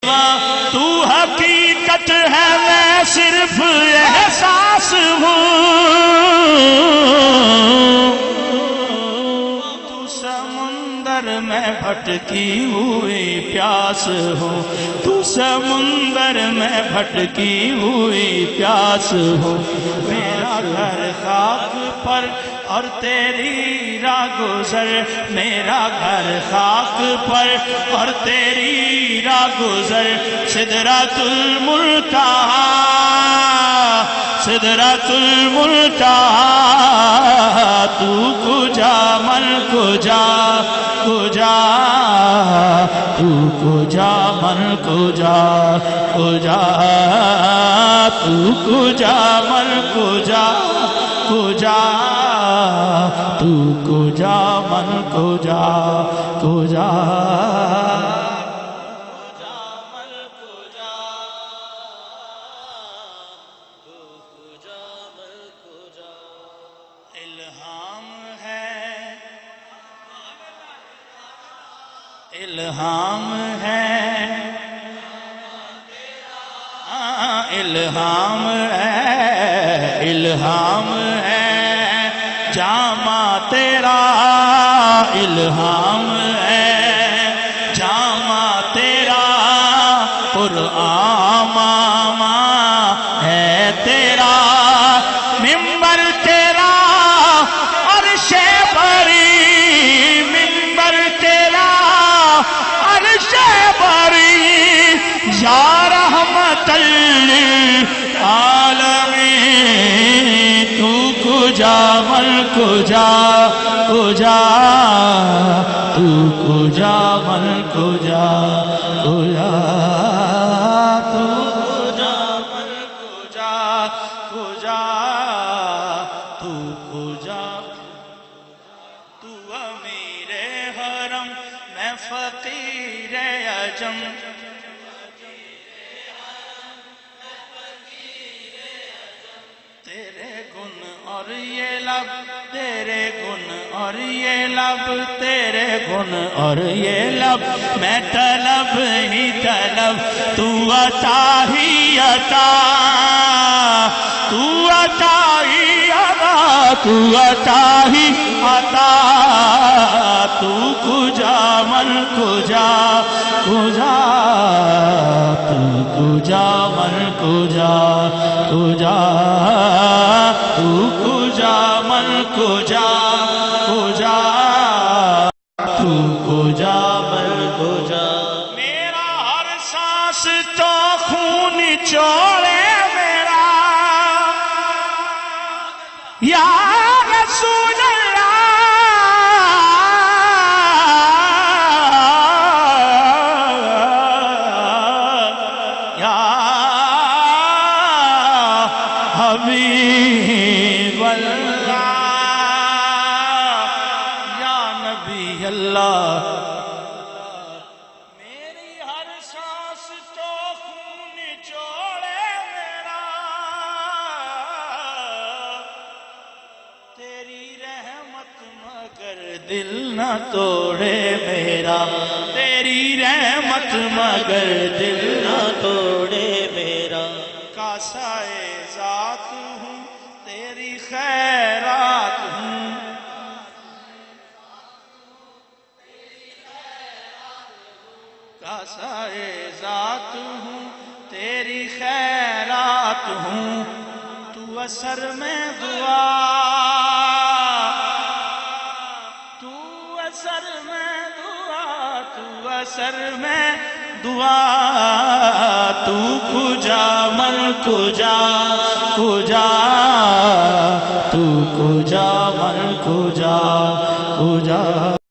تو حقیقت ہے میں صرف احساس ہوں، تو سمندر میں بھٹکی ہوئی پیاس ہوں، تو سمندر میں بھٹکی ہوئی پیاس ہوں، میرا گھر خاک پر اور تیری راہ گزر، میرا گھر خاک پر اور تیری راہ گزر، سدرۃ المنتہا سدرۃ المنتہا، تو کجا من کجا کجا، تو کجا من کجا کجا، تو کجا من کجا کجا، تو کجا من کجا کجا، الہام ہے، الہام ہے، الہام ہے جامع تیرا، الہام ہے جامع تیرا، قرآن ماما ہے تیرا، ممبر تیرا عرش بری، ممبر تیرا عرش بری، یا رحمت للعالمین، تو کجا من کجا کجا، تو کجا من کجا کجا، تو کجا من کجا کجا، تو کجا، تو امیر حرم میں فقیر عجم، تیرے گن اور یہ لب، تیرے گن اور یہ لب، تیرے گن اور یہ لب، میں طلب ہی طلب، تو عطا ہی عطا، تو عطا ہی عطا، تو عطا ہی عطا، تو کجا من کجا کجا، تو کجا من کجا کجا، تو کجا من کجا کجا، تو کجا من کجا، میرا ہر سانس تو خون چوڑے میرا، یا رسول اللہ، یا حبیب اللہ، یا نبی اللہ، میری ہر سانس تو خون چوڑے میرا، تیری رحمت مگر دل نہ توڑے میرا، تیری رحمت مگر دل نہ توڑے میرا، کاسائے ذات ہوں تیری خیرات ہوں، کاسائے ذات ہوں تیری خیرات ہوں، تو اثر میں دعا، تو اثر میں دعا، تو اثر میں دعا، تو کجا من کجا کجا، تو کجا من کجا کجا۔